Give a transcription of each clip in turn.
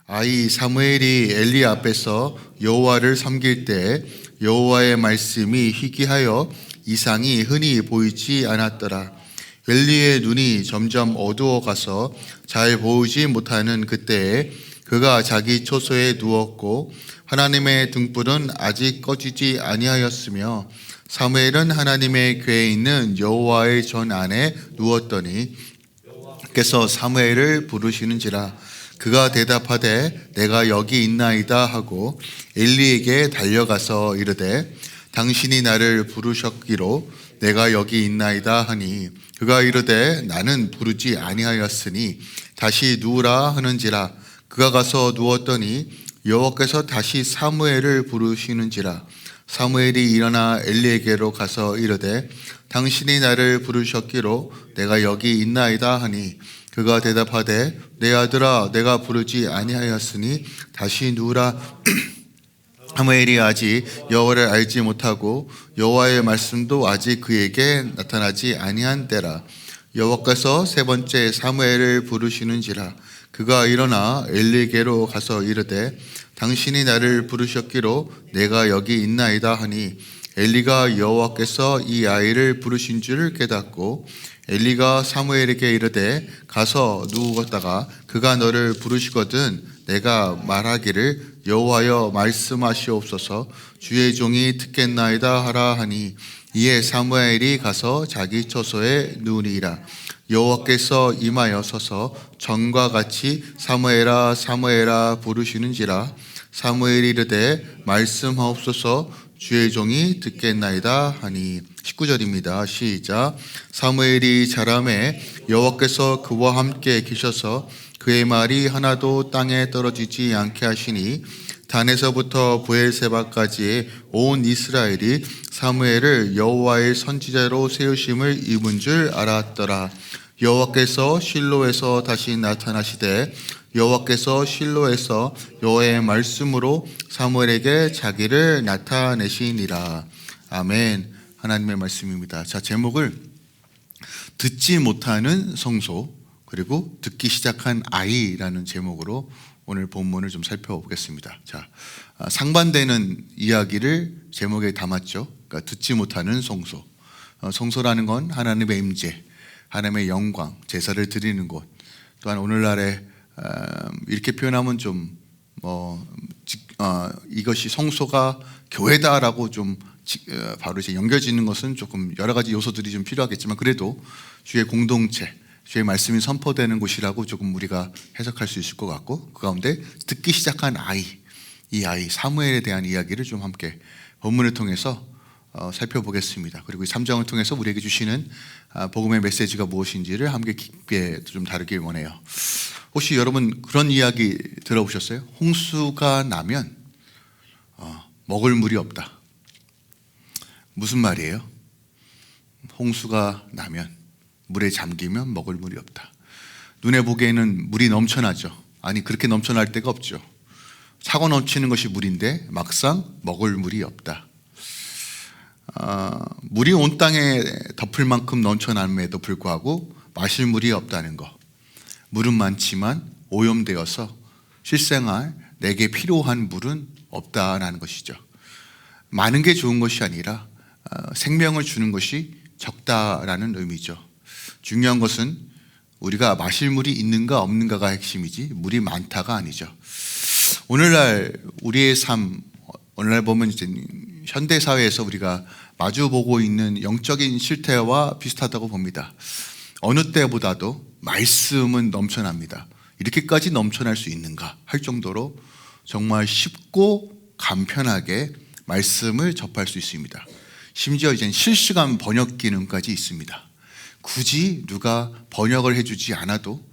아이 사무엘이 엘리 앞에서 여호와를 섬길 때 여호와의 말씀이 희귀하여 이상이 흔히 보이지 않았더라. 엘리의 눈이 점점 어두워 가서 잘 보이지 못하는 그때에 그가 자기 처소에 누웠고 하나님의 등불은 아직 꺼지지 아니하였으며 사무엘은 하나님의 궤에 있는 여호와의 전 안에 누웠더니 께서 사무엘을 부르시는지라. 그가 대답하되 내가 여기 있나이다 하고 엘리에게 달려가서 이르되 당신이 나를 부르셨기로 내가 여기 있나이다 하니 그가 이르되 나는 부르지 아니하였으니 다시 누우라 하는지라. 그가 가서 누웠더니 여호와께서 다시 사무엘을 부르시는지라. 사무엘이 일어나 엘리에게로 가서 이르되 당신이 나를 부르셨기로 내가 여기 있나이다 하니 그가 대답하되 내 아들아 내가 부르지 아니하였으니 다시 누우라. 사무엘이 아직 여호와를 알지 못하고 여호와의 말씀도 아직 그에게 나타나지 아니한 때라. 여호와께서 세 번째 사무엘을 부르시는지라. 그가 일어나 엘리에게로 가서 이르되 당신이 나를 부르셨기로 내가 여기 있나이다 하니 엘리가 여호와께서 이 아이를 부르신 줄을 깨닫고 엘리가 사무엘에게 이르되 가서 누웠다가 그가 너를 부르시거든 내가 말하기를 여호와여 말씀하시옵소서 주의 종이 듣겠나이다 하라 하니 이에 사무엘이 가서 자기 처소에 누우니라. 여호와께서 임하여 서서 전과 같이 사무엘아 사무엘아 부르시는지라. 사무엘이 이르되 말씀하옵소서 주의 종이 듣겠나이다 하니 19절입니다. 시작. 사무엘이 자라매 여호와께서 그와 함께 계셔서 그의 말이 하나도 땅에 떨어지지 않게 하시니 단에서부터 브엘세바까지 온 이스라엘이 사무엘을 여호와의 선지자로 세우심을 입은 줄 알았더라. 여호와께서 실로에서 다시 나타나시되 여호와께서 실로에서 여호와의 말씀으로 사무엘에게 자기를 나타내시니라. 아멘. 하나님의 말씀입니다. 자, 제목을 듣지 못하는 성소 그리고 듣기 시작한 아이라는 제목으로 오늘 본문을 좀 살펴보겠습니다. 자, 상반되는 이야기를 제목에 담았죠. 그러니까 듣지 못하는 성소. 성소라는 건 하나님의 임재, 하나님의 영광, 제사를 드리는 곳. 또한 오늘날에 이렇게 표현하면 좀 이것이 성소가 교회다라고 좀 바로 이제 연결짓는 것은 조금 여러 가지 요소들이 좀 필요하겠지만 그래도 주의 공동체, 주의 말씀이 선포되는 곳이라고 조금 우리가 해석할 수 있을 것 같고 그 가운데 듣기 시작한 아이, 이 아이 사무엘에 대한 이야기를 좀 함께 본문을 통해서 살펴보겠습니다. 그리고 이 3장을 통해서 우리에게 주시는 복음의 메시지가 무엇인지를 함께 깊게 좀 다루길 원해요. 혹시 여러분 그런 이야기 들어보셨어요? 홍수가 나면 먹을 물이 없다. 무슨 말이에요? 홍수가 나면 물에 잠기면 먹을 물이 없다. 눈에 보기에는 물이 넘쳐나죠. 아니 그렇게 넘쳐날 데가 없죠. 차고 넘치는 것이 물인데 막상 먹을 물이 없다. 물이 온 땅에 덮을 만큼 넘쳐남에도 불구하고 마실 물이 없다는 것. 물은 많지만 오염되어서 실생활 내게 필요한 물은 없다라는 것이죠. 많은 게 좋은 것이 아니라 생명을 주는 것이 적다라는 의미죠. 중요한 것은 우리가 마실 물이 있는가 없는가가 핵심이지 물이 많다가 아니죠. 오늘날 우리의 삶, 오늘날 보면 이제 현대 사회에서 우리가 마주보고 있는 영적인 실태와 비슷하다고 봅니다. 어느 때보다도 말씀은 넘쳐납니다. 이렇게까지 넘쳐날 수 있는가 할 정도로 정말 쉽고 간편하게 말씀을 접할 수 있습니다. 심지어 이제 실시간 번역 기능까지 있습니다. 굳이 누가 번역을 해주지 않아도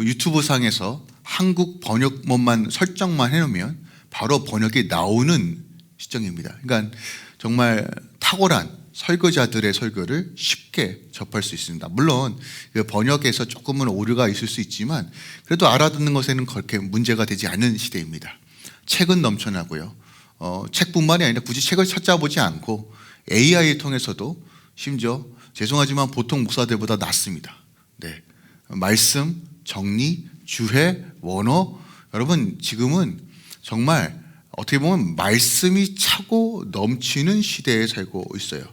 유튜브 상에서 한국 번역문만 설정만 해놓으면 바로 번역이 나오는 시점입니다. 그러니까 정말 탁월한 설교자들의 설교를 쉽게 접할 수 있습니다. 물론 번역에서 조금은 오류가 있을 수 있지만 그래도 알아듣는 것에는 그렇게 문제가 되지 않는 시대입니다. 책은 넘쳐나고요. 책뿐만이 아니라 굳이 책을 찾아보지 않고 AI 통해서도 심지어 죄송하지만 보통 목사들보다 낫습니다. 네. 말씀, 정리, 주해, 원어 여러분, 지금은 정말 어떻게 보면 말씀이 차고 넘치는 시대에 살고 있어요.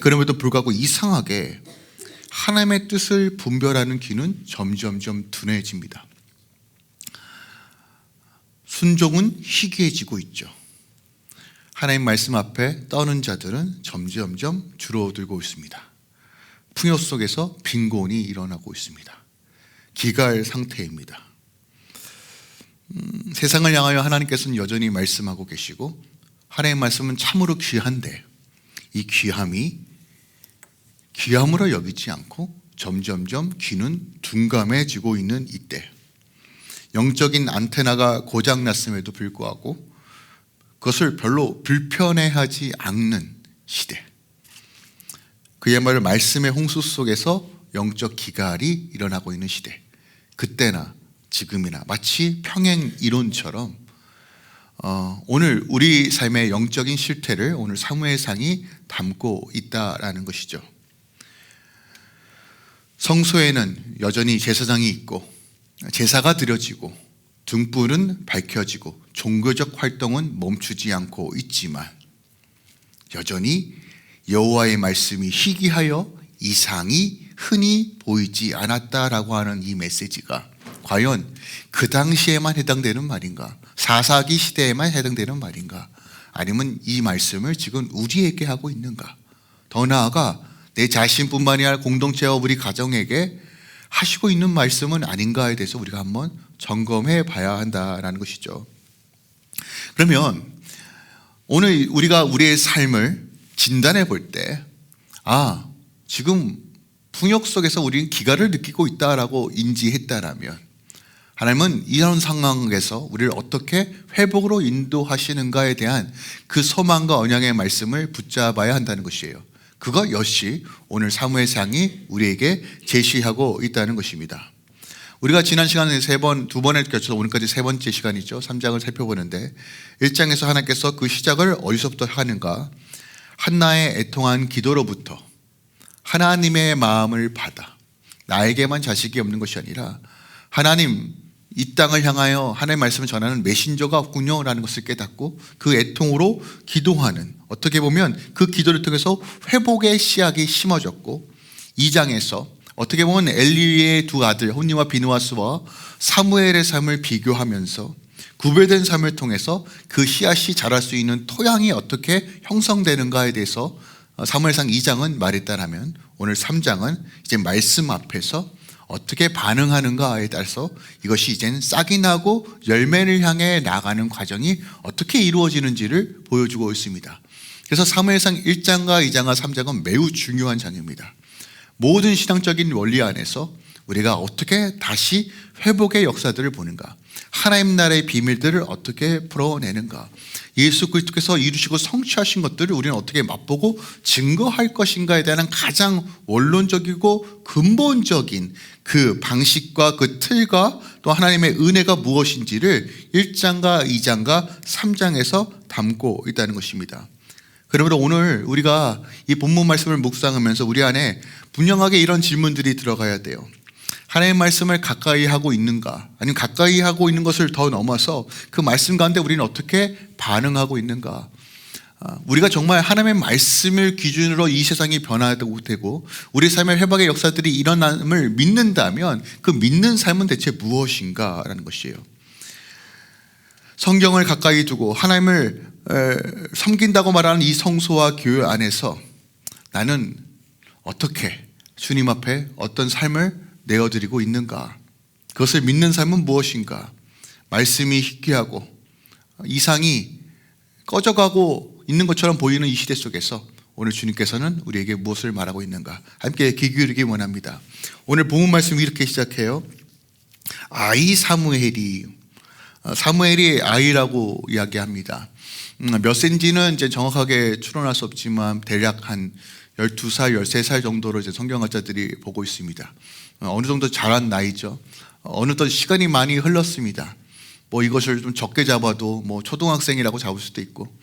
그럼에도 불구하고 이상하게 하나님의 뜻을 분별하는 귀는 점점점 둔해집니다. 순종은 희귀해지고 있죠. 하나님 말씀 앞에 떠는 자들은 점점점 줄어들고 있습니다. 풍요 속에서 빈곤이 일어나고 있습니다. 기갈 상태입니다. 세상을 향하여 하나님께서는 여전히 말씀하고 계시고 하나님의 말씀은 참으로 귀한데 이 귀함이 귀함으로 여기지 않고 점점점 귀는 둔감해지고 있는 이때, 영적인 안테나가 고장났음에도 불구하고 그것을 별로 불편해하지 않는 시대, 그야말로 말씀의 홍수 속에서 영적 기갈이 일어나고 있는 시대, 그때나 지금이나 마치 평행 이론처럼 오늘 우리 삶의 영적인 실태를 오늘 사무엘상이 담고 있다라는 것이죠. 성소에는 여전히 제사장이 있고 제사가 드려지고 등불은 밝혀지고 종교적 활동은 멈추지 않고 있지만 여전히 여호와의 말씀이 희귀하여 이상이 흔히 보이지 않았다라고 하는 이 메시지가 과연 그 당시에만 해당되는 말인가? 사사기 시대에만 해당되는 말인가? 아니면 이 말씀을 지금 우리에게 하고 있는가? 더 나아가 내 자신뿐만이 아니라 공동체와 우리 가정에게 하시고 있는 말씀은 아닌가에 대해서 우리가 한번 점검해 봐야 한다라는 것이죠. 그러면 오늘 우리가 우리의 삶을 진단해 볼 때, 지금 풍역 속에서 우리는 기갈을 느끼고 있다라고 인지했다라면 하나님은 이런 상황에서 우리를 어떻게 회복으로 인도하시는가에 대한 그 소망과 언약의 말씀을 붙잡아야 한다는 것이에요. 그거 역시 오늘 사무엘상이 우리에게 제시하고 있다는 것입니다. 우리가 지난 시간에 두 번에 겹쳐서 오늘까지 세 번째 시간이죠. 3장을 살펴보는데 1장에서 하나님께서 그 시작을 어디서부터 하는가? 한나의 애통한 기도로부터 하나님의 마음을 받아 나에게만 자식이 없는 것이 아니라 하나님, 이 땅을 향하여 하나님의 말씀을 전하는 메신저가 없군요 라는 것을 깨닫고 그 애통으로 기도하는, 어떻게 보면 그 기도를 통해서 회복의 씨앗이 심어졌고 2장에서 어떻게 보면 엘리의 두 아들 혼니와 비느하스와 사무엘의 삶을 비교하면서 구별된 삶을 통해서 그 씨앗이 자랄 수 있는 토양이 어떻게 형성되는가에 대해서 사무엘상 2장은 말했다라면 오늘 3장은 이제 말씀 앞에서 어떻게 반응하는가에 따라서 이것이 이제는 싹이 나고 열매를 향해 나아가는 과정이 어떻게 이루어지는지를 보여주고 있습니다. 그래서 사무엘상 1장과 2장과 3장은 매우 중요한 장입니다. 모든 신앙적인 원리 안에서 우리가 어떻게 다시 회복의 역사들을 보는가, 하나님 나라의 비밀들을 어떻게 풀어내는가, 예수 그리스도께서 이루시고 성취하신 것들을 우리는 어떻게 맛보고 증거할 것인가에 대한 가장 원론적이고 근본적인 그 방식과 그 틀과 또 하나님의 은혜가 무엇인지를 1장과 2장과 3장에서 담고 있다는 것입니다. 그러므로 오늘 우리가 이 본문 말씀을 묵상하면서 우리 안에 분명하게 이런 질문들이 들어가야 돼요. 하나님의 말씀을 가까이 하고 있는가? 아니면 가까이 하고 있는 것을 더 넘어서 그 말씀 가운데 우리는 어떻게 반응하고 있는가? 우리가 정말 하나님의 말씀을 기준으로 이 세상이 변화되고 되고 우리 삶의 회복의 역사들이 일어남을 믿는다면 그 믿는 삶은 대체 무엇인가라는 것이에요. 성경을 가까이 두고 하나님을 섬긴다고 말하는 이 성소와 교회 안에서 나는 어떻게 주님 앞에 어떤 삶을 내어드리고 있는가? 그것을 믿는 삶은 무엇인가? 말씀이 희귀하고 이상이 꺼져가고 있는 것처럼 보이는 이 시대 속에서 오늘 주님께서는 우리에게 무엇을 말하고 있는가? 함께 귀 기울이기 원합니다. 오늘 본문 말씀이 이렇게 시작해요. 아이 사무엘이 아이라고 이야기합니다. 몇 세인지는 이제 정확하게 추론할 수 없지만 대략 한 12살, 13살 정도로 이제 성경학자들이 보고 있습니다. 어느 정도 자란 나이죠. 어느덧 시간이 많이 흘렀습니다. 이것을 좀 적게 잡아도 초등학생이라고 잡을 수도 있고,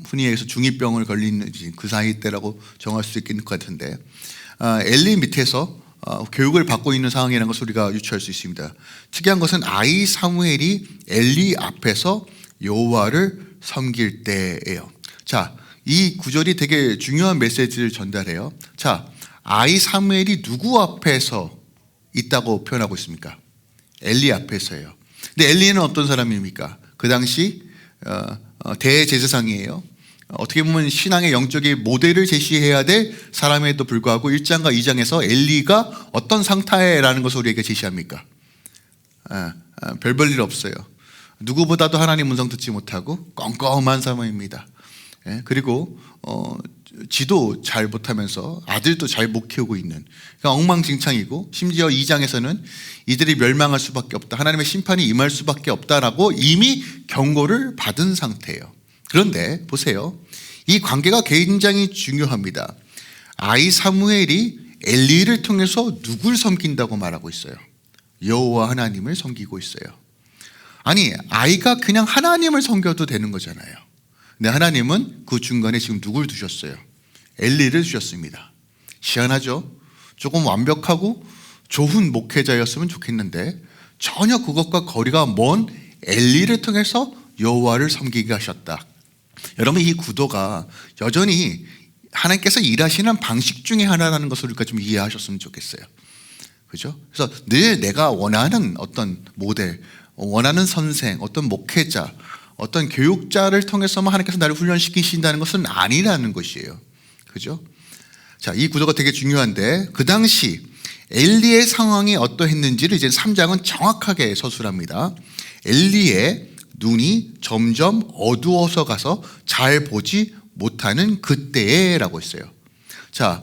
흔히 얘기해서 중2병을 걸리는 그 사이 때라고 정할 수 있겠는 것 같은데, 엘리 밑에서 교육을 받고 있는 상황이라는 것을 우리가 유추할 수 있습니다. 특이한 것은 아이 사무엘이 엘리 앞에서 여호와를 섬길 때예요. 자, 이 구절이 되게 중요한 메시지를 전달해요. 자, 아이 사무엘이 누구 앞에서 있다고 표현하고 있습니까? 엘리 앞에서예요. 근데 엘리는 어떤 사람입니까? 그 당시 대제사장이에요. 어떻게 보면 신앙의 영적인 모델을 제시해야 될 사람에도 불구하고 1장과 2장에서 엘리가 어떤 상태라는 것을 우리에게 제시합니까? 별 볼 일 없어요. 누구보다도 하나님 음성 듣지 못하고 껌껌한 사람입니다. 그리고 지도 잘 못하면서 아들도 잘 못 키우고 있는, 그러니까 엉망진창이고, 심지어 2장에서는 이들이 멸망할 수밖에 없다, 하나님의 심판이 임할 수밖에 없다라고 이미 경고를 받은 상태예요. 그런데 보세요, 이 관계가 굉장히 중요합니다. 아이 사무엘이 엘리를 통해서 누굴 섬긴다고 말하고 있어요? 여호와 하나님을 섬기고 있어요. 아니, 아이가 그냥 하나님을 섬겨도 되는 거잖아요. 근데 하나님은 그 중간에 지금 누굴 두셨어요? 엘리를 두셨습니다. 희한하죠? 조금 완벽하고 좋은 목회자였으면 좋겠는데 전혀 그것과 거리가 먼 엘리를 통해서 여호와를 섬기게 하셨다. 여러분, 이 구도가 여전히 하나님께서 일하시는 방식 중에 하나라는 것을 우리가 좀 이해하셨으면 좋겠어요. 그죠? 그래서 늘 내가 원하는 어떤 모델, 원하는 선생, 어떤 목회자, 어떤 교육자를 통해서만 하나님께서 나를 훈련시키신다는 것은 아니라는 것이에요. 그죠? 자, 이 구도가 되게 중요한데, 그 당시 엘리의 상황이 어떠했는지를 이제 3장은 정확하게 서술합니다. 엘리의 눈이 점점 어두워서 가서 잘 보지 못하는 그때에 라고 했어요. 자,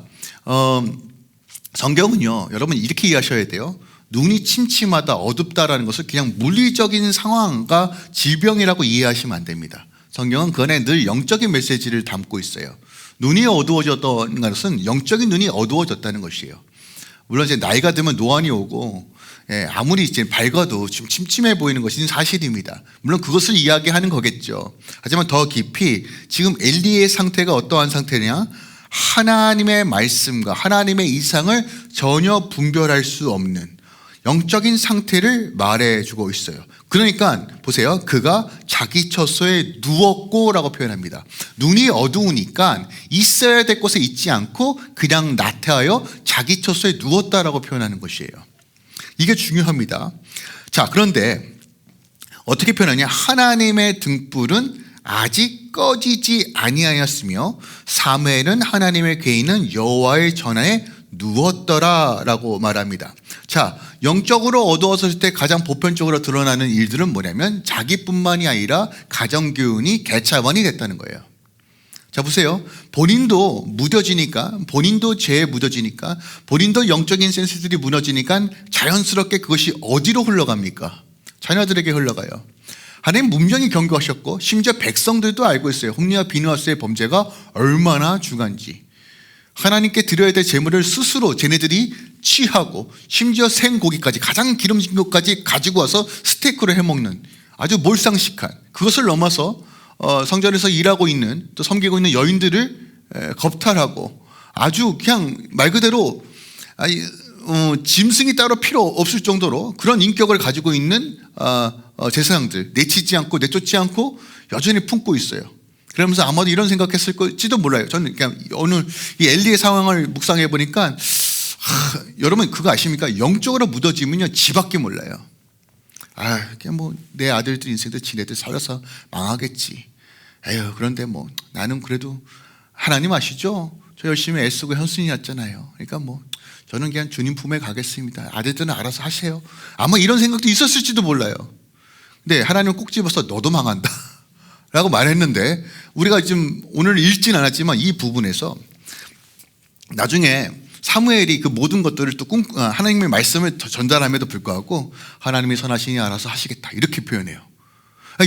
성경은요, 여러분 이렇게 이해하셔야 돼요. 눈이 침침하다, 어둡다라는 것을 그냥 물리적인 상황과 질병이라고 이해하시면 안 됩니다. 성경은 그 안에 늘 영적인 메시지를 담고 있어요. 눈이 어두워졌다는 것은 영적인 눈이 어두워졌다는 것이에요. 물론 이제 나이가 들면 노안이 오고, 아무리 이제 밝아도 좀 침침해 보이는 것이 사실입니다. 물론 그것을 이야기하는 거겠죠. 하지만 더 깊이 지금 엘리의 상태가 어떠한 상태냐? 하나님의 말씀과 하나님의 이상을 전혀 분별할 수 없는 영적인 상태를 말해주고 있어요. 그러니까 보세요, 그가 자기 처소에 누웠고 라고 표현합니다. 눈이 어두우니까 있어야 될 곳에 있지 않고 그냥 나태하여 자기 처소에 누웠다라고 표현하는 것이에요. 이게 중요합니다. 자, 그런데 어떻게 표현하냐? 하나님의 등불은 아직 꺼지지 아니하였으며 사무엘은 하나님의 괴인은 여호와의 전하에 누웠더라라고 말합니다. 자, 영적으로 어두워졌을 때 가장 보편적으로 드러나는 일들은 뭐냐면 자기뿐만이 아니라 가정교훈이 개차반이 됐다는 거예요. 자, 보세요. 본인도 무뎌지니까, 본인도 죄에 묻어지니까, 본인도 영적인 센스들이 무너지니까 자연스럽게 그것이 어디로 흘러갑니까? 자녀들에게 흘러가요. 하나님 분명히 경고하셨고, 심지어 백성들도 알고 있어요. 홈리와 비느하스의 범죄가 얼마나 중한지. 하나님께 드려야 될 제물을 스스로 쟤네들이 취하고, 심지어 생고기까지, 가장 기름진 것까지 가지고 와서 스테이크로 해먹는 아주 몰상식한, 그것을 넘어서 성전에서 일하고 있는, 또 섬기고 있는 여인들을 겁탈하고, 아주 그냥 말 그대로 짐승이 따로 필요 없을 정도로 그런 인격을 가지고 있는 제사장들, 내치지 않고 내쫓지 않고 여전히 품고 있어요. 그러면서 아마도 이런 생각했을지도 몰라요. 저는 그냥 오늘 이 엘리의 상황을 묵상해 보니까 여러분 그거 아십니까? 영적으로 묻어지면요 지밖에 몰라요. 그냥 뭐 내 아들들 인생도 지네들 살아서 망하겠지. 에휴, 그런데 뭐 나는 그래도 하나님 아시죠? 저 열심히 애쓰고 현순이 났잖아요. 그러니까 뭐 저는 그냥 주님 품에 가겠습니다. 아들들은 알아서 하세요. 아마 이런 생각도 있었을지도 몰라요. 근데 하나님은 꼭 집어서 너도 망한다 라고 말했는데, 우리가 지금 오늘 읽진 않았지만 이 부분에서 나중에 사무엘이 그 모든 것들을 또 하나님의 말씀을 전달함에도 불구하고 하나님이 선하시니 알아서 하시겠다 이렇게 표현해요.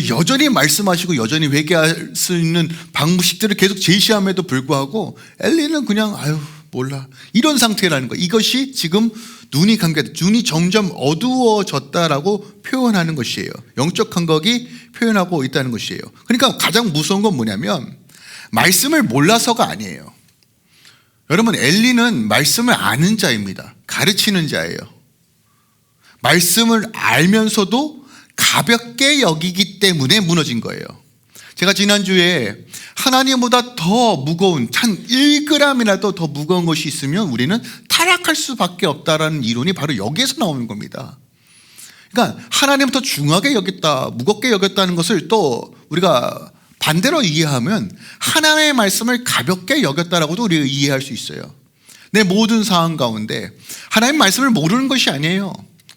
여전히 말씀하시고 여전히 회개할 수 있는 방식들을 계속 제시함에도 불구하고 엘리는 그냥 몰라 이런 상태라는 거예요. 이것이 지금 눈이 감겨, 눈이 점점 어두워졌다라고 표현하는 것이에요. 영적 감각이 표현하고 있다는 것이에요. 그러니까 가장 무서운 건 뭐냐면 말씀을 몰라서가 아니에요. 여러분, 엘리는 말씀을 아는 자입니다. 가르치는 자예요. 말씀을 알면서도 가볍게 여기기 때문에 무너진 거예요. 제가 지난주에 하나님보다 더 무거운, 한 1g이라도 더 무거운 것이 있으면 우리는 타락할 수밖에 없다라는 이론이 바로 여기에서 나오는 겁니다. 그러니까 하나님부터 중하게 여겼다, 무겁게 여겼다는 것을 또 우리가 반대로 이해하면 하나님의 말씀을 가볍게 여겼다라고도 우리가 이해할 수 있어요. 내 모든 상황 가운데 하나님의 말씀을 모르는 것이 아니에요.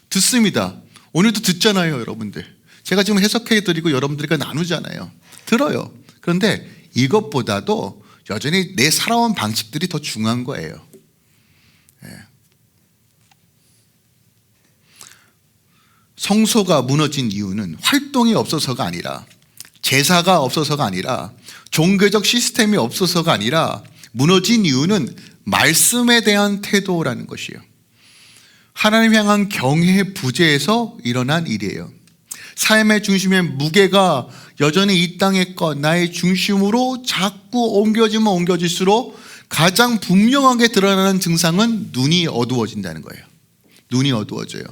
듣습니다. 오늘도 듣잖아요, 여러분들. 제가 지금 해석해드리고 여러분들과 나누잖아요. 들어요. 그런데 이것보다도 여전히 내 살아온 방식들이 더 중요한 거예요. 성소가 무너진 이유는 활동이 없어서가 아니라, 제사가 없어서가 아니라, 종교적 시스템이 없어서가 아니라, 무너진 이유는 말씀에 대한 태도라는 것이에요. 하나님 향한 경외의 부재에서 일어난 일이에요. 삶의 중심의 무게가 여전히 이 땅의 것, 나의 중심으로 자꾸 옮겨지면 옮겨질수록 가장 분명하게 드러나는 증상은 눈이 어두워진다는 거예요. 눈이 어두워져요.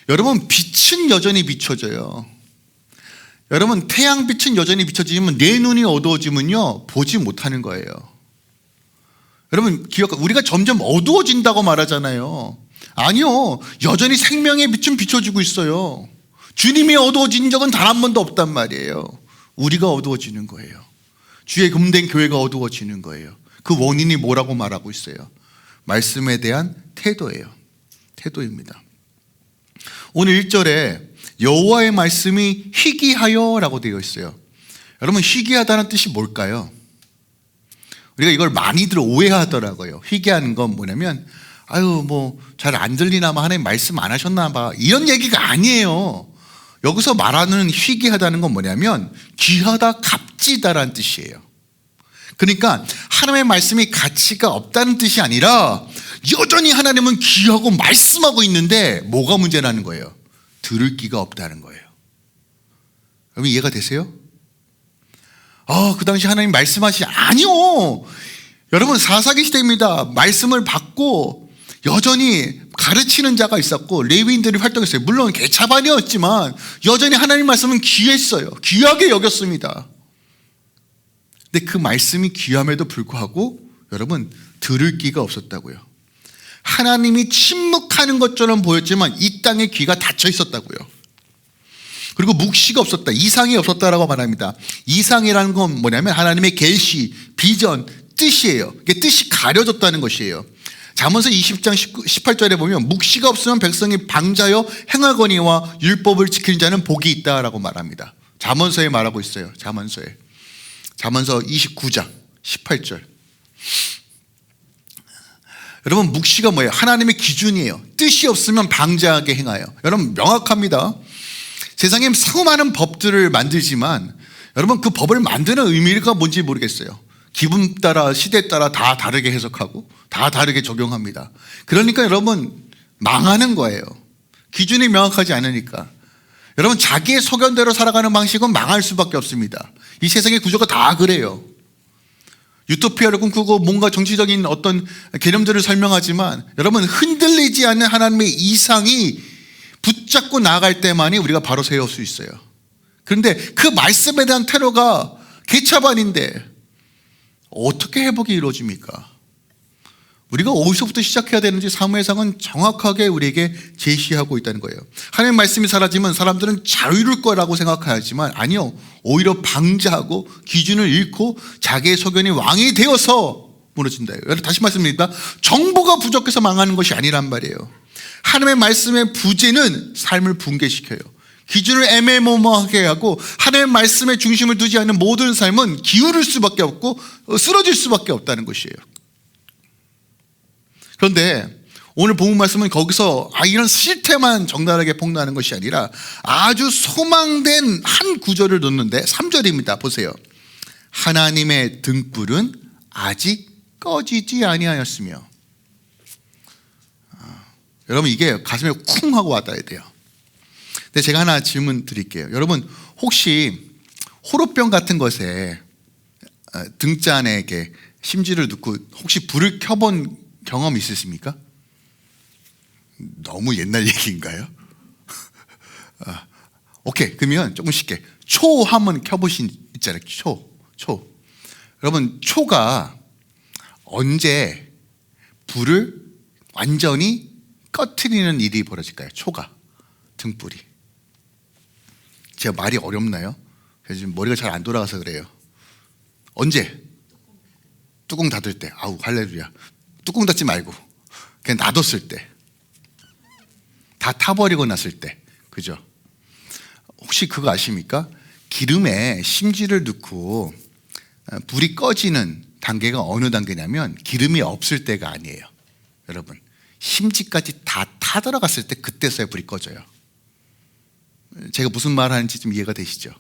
여러분, 빛은 여전히 비춰져요. 여러분, 태양빛은 여전히 비춰지지만 내 눈이 어두워지면요, 보지 못하는 거예요. 여러분, 우리가 점점 어두워진다고 말하잖아요. 아니요, 여전히 생명의 빛은 비춰지고 있어요. 주님이 어두워진 적은 단 한 번도 없단 말이에요. 우리가 어두워지는 거예요. 주의 금된 교회가 어두워지는 거예요. 그 원인이 뭐라고 말하고 있어요? 말씀에 대한 태도예요. 태도입니다. 오늘 1절에 여호와의 말씀이 희귀하여 라고 되어 있어요. 여러분, 희귀하다는 뜻이 뭘까요? 우리가 이걸 많이들 오해하더라고요. 희귀한 건 뭐냐면, 잘 안 들리나 봐, 하나님 말씀 안 하셨나 봐, 이런 얘기가 아니에요. 여기서 말하는 희귀하다는 건 뭐냐면 귀하다, 값지다라는 뜻이에요. 그러니까 하나님의 말씀이 가치가 없다는 뜻이 아니라 여전히 하나님은 귀하고 말씀하고 있는데 뭐가 문제라는 거예요? 들을 귀가 없다는 거예요. 여러분, 이해가 되세요? 그 당시 하나님 아니요. 여러분, 사사기 시대입니다. 말씀을 받고 여전히 가르치는 자가 있었고 레위인들이 활동했어요. 물론 개차반이었지만 여전히 하나님 말씀은 귀했어요. 귀하게 여겼습니다. 근데 그 말씀이 귀함에도 불구하고 여러분, 들을 귀가 없었다고요. 하나님이 침묵하는 것처럼 보였지만 이 땅에 귀가 닫혀 있었다고요. 그리고 묵시가 없었다, 이상이 없었다라고 말합니다. 이상이라는 건 뭐냐면 하나님의 계시, 비전, 뜻이에요. 이게 뜻이 가려졌다는 것이에요. 잠언서 20장 18절에 보면 묵시가 없으면 백성이 방자여 행하거니와 율법을 지키는 자는 복이 있다라고 말합니다. 잠언서에 말하고 있어요. 잠언서 29장 18절. 여러분, 묵시가 뭐예요? 하나님의 기준이에요. 뜻이 없으면 방자하게 행하여. 여러분, 명확합니다. 세상에 수많은 법들을 만들지만 여러분, 그 법을 만드는 의미가 뭔지 모르겠어요. 기분 따라, 시대 따라 다 다르게 해석하고 다 다르게 적용합니다. 그러니까 여러분, 망하는 거예요. 기준이 명확하지 않으니까. 여러분, 자기의 소견대로 살아가는 방식은 망할 수밖에 없습니다. 이 세상의 구조가 다 그래요. 유토피아를 꿈꾸고 뭔가 정치적인 어떤 개념들을 설명하지만 여러분, 흔들리지 않는 하나님의 이상이 붙잡고 나아갈 때만이 우리가 바로 세울 수 있어요. 그런데 그 말씀에 대한 태도가 개차반인데 어떻게 회복이 이루어집니까? 우리가 어디서부터 시작해야 되는지 사무엘상은 정확하게 우리에게 제시하고 있다는 거예요. 하나님의 말씀이 사라지면 사람들은 자유로울 거라고 생각하지만 아니요, 오히려 방자하고 기준을 잃고 자기의 소견이 왕이 되어서 무너진다. 다시 말씀드립니다. 정보가 부족해서 망하는 것이 아니란 말이에요. 하나님의 말씀의 부재는 삶을 붕괴시켜요. 기준을 애매모호하게 하고 하나님의 말씀에 중심을 두지 않는 모든 삶은 기울을 수밖에 없고 쓰러질 수밖에 없다는 것이에요. 그런데 오늘 본문 말씀은 거기서 이런 실태만 적나라하게 폭로하는 것이 아니라 아주 소망된 한 구절을 놓는데 3절입니다. 보세요. 하나님의 등불은 아직 꺼지지 아니하였으며. 여러분, 이게 가슴에 쿵 하고 와닿아야 돼요. 근데 제가 하나 질문 드릴게요. 여러분, 혹시 호루병 같은 것에 등잔에 이렇게 심지를 넣고 혹시 불을 켜본 경험 있으십니까? 너무 옛날 얘기인가요? 오케이, 그러면 조금 쉽게 초 한번 켜보신 있잖아요. 초. 여러분, 초가 언제 불을 완전히 꺼트리는 일이 벌어질까요? 초가, 등불이. 제가 말이 어렵나요? 그래서 지금 머리가 잘 안 돌아가서 그래요. 언제? 뚜껑 닫을 때. 아우, 할렐루야. 뚜껑 닫지 말고 그냥 놔뒀을 때, 다 타버리고 났을 때. 그죠? 혹시 그거 아십니까? 기름에 심지를 넣고 불이 꺼지는 단계가 어느 단계냐면 기름이 없을 때가 아니에요. 여러분, 심지까지 다 타들어갔을 때 그때서야 불이 꺼져요. 제가 무슨 말 하는지 좀 이해가 되시죠?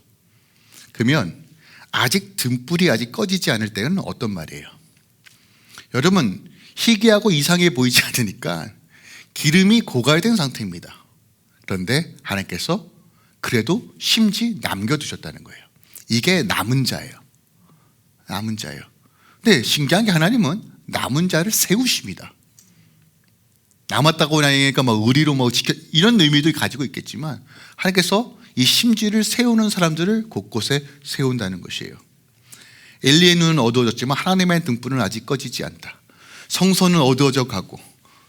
그러면 아직 등불이 아직 꺼지지 않을 때는 어떤 말이에요? 여러분, 희귀하고 이상해 보이지 않으니까 기름이 고갈된 상태입니다. 그런데 하나님께서 그래도 심지 남겨두셨다는 거예요. 이게 남은 자예요. 남은 자예요. 근데 신기한 게 하나님은 남은 자를 세우십니다. 남았다고 하니까 의리로 지켜, 이런 의미도 가지고 있겠지만 하나님께서 이 심지를 세우는 사람들을 곳곳에 세운다는 것이에요. 엘리의 눈은 어두워졌지만 하나님의 등불은 아직 꺼지지 않다. 성소는 어두워져 가고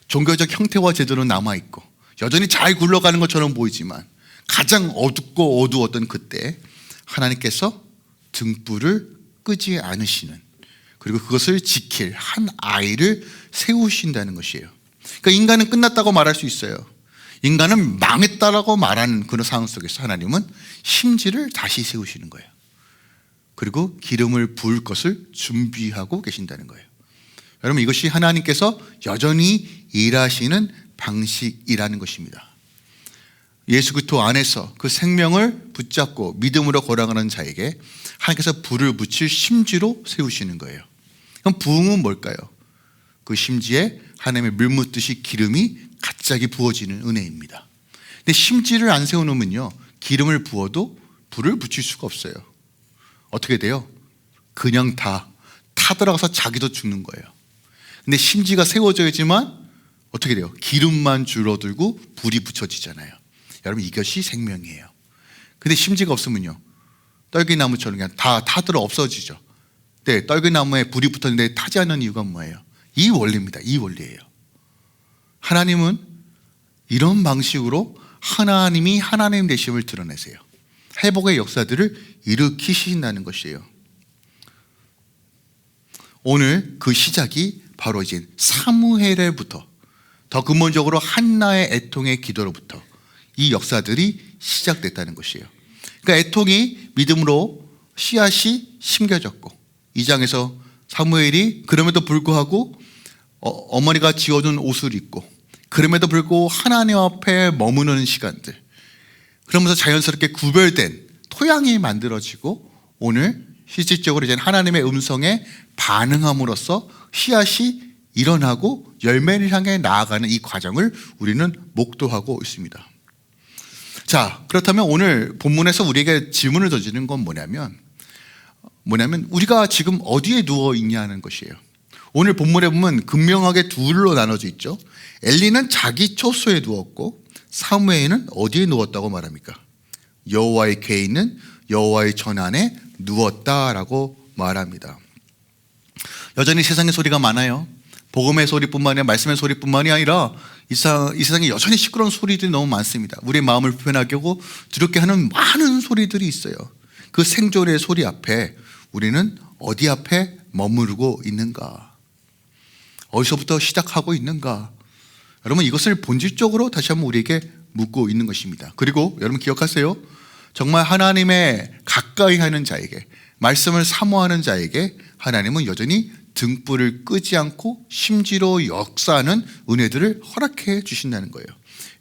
종교적 형태와 제도는 남아있고 여전히 잘 굴러가는 것처럼 보이지만 가장 어둡고 어두웠던 그때 하나님께서 등불을 끄지 않으시는, 그리고 그것을 지킬 한 아이를 세우신다는 것이에요. 그러니까 인간은 끝났다고 말할 수 있어요. 인간은 망했다라고 말하는 그런 상황 속에서 하나님은 심지를 다시 세우시는 거예요. 그리고 기름을 부을 것을 준비하고 계신다는 거예요. 여러분, 이것이 하나님께서 여전히 일하시는 방식이라는 것입니다. 예수 그리스도 안에서 그 생명을 붙잡고 믿음으로 걸어가는 자에게 하나님께서 불을 붙일 심지로 세우시는 거예요. 그럼 부흥은 뭘까요? 그 심지에 하나님의 물 묻듯이 기름이 갑자기 부어지는 은혜입니다. 근데 심지를 안 세워놓으면요, 기름을 부어도 불을 붙일 수가 없어요. 어떻게 돼요? 그냥 다 타들어가서 자기도 죽는 거예요. 근데 심지가 세워져야지만 어떻게 돼요? 기름만 줄어들고 불이 붙여지잖아요. 여러분, 이것이 생명이에요. 근데 심지가 없으면요, 떨기나무처럼 그냥 다 타들어 없어지죠. 네, 떨기나무에 불이 붙었는데 타지 않는 이유가 뭐예요? 이 원리입니다. 이 원리예요. 하나님은 이런 방식으로 하나님이 하나님 되심을 드러내세요. 회복의 역사들을 일으키신다는 것이에요. 오늘 그 시작이 바로 이제 사무엘부터, 더 근본적으로 한나의 애통의 기도로부터 이 역사들이 시작됐다는 것이에요. 그러니까 애통이 믿음으로 씨앗이 심겨졌고, 2장에서 사무엘이 그럼에도 불구하고 어머니가 지어준 옷을 입고 그럼에도 불구하고 하나님 앞에 머무는 시간들, 그러면서 자연스럽게 구별된 토양이 만들어지고 오늘 실질적으로 이제 하나님의 음성에 반응함으로써 씨앗이 일어나고 열매를 향해 나아가는 이 과정을 우리는 목도하고 있습니다. 자, 그렇다면 오늘 본문에서 우리에게 질문을 던지는 건 뭐냐면 우리가 지금 어디에 누워 있냐는 것이에요. 오늘 본문에 보면 극명하게 둘로 나눠져 있죠. 엘리는 자기 초소에 누웠고 사무엘은 어디에 누웠다고 말합니까? 여호와의 궤에 있는 여호와의 전 안에 누웠다라고 말합니다. 여전히 세상에 소리가 많아요. 복음의 소리뿐만 아니라 말씀의 소리뿐만이 아니라 이 세상에 여전히 시끄러운 소리들이 너무 많습니다. 우리의 마음을 불편하게 하고 두렵게 하는 많은 소리들이 있어요. 그 생존의 소리 앞에 우리는 어디 앞에 머무르고 있는가? 어디서부터 시작하고 있는가? 여러분, 이것을 본질적으로 다시 한번 우리에게 묻고 있는 것입니다. 그리고 여러분 기억하세요. 정말 하나님의 가까이 하는 자에게, 말씀을 사모하는 자에게 하나님은 여전히 등불을 끄지 않고 심지로 역사하는 은혜들을 허락해 주신다는 거예요.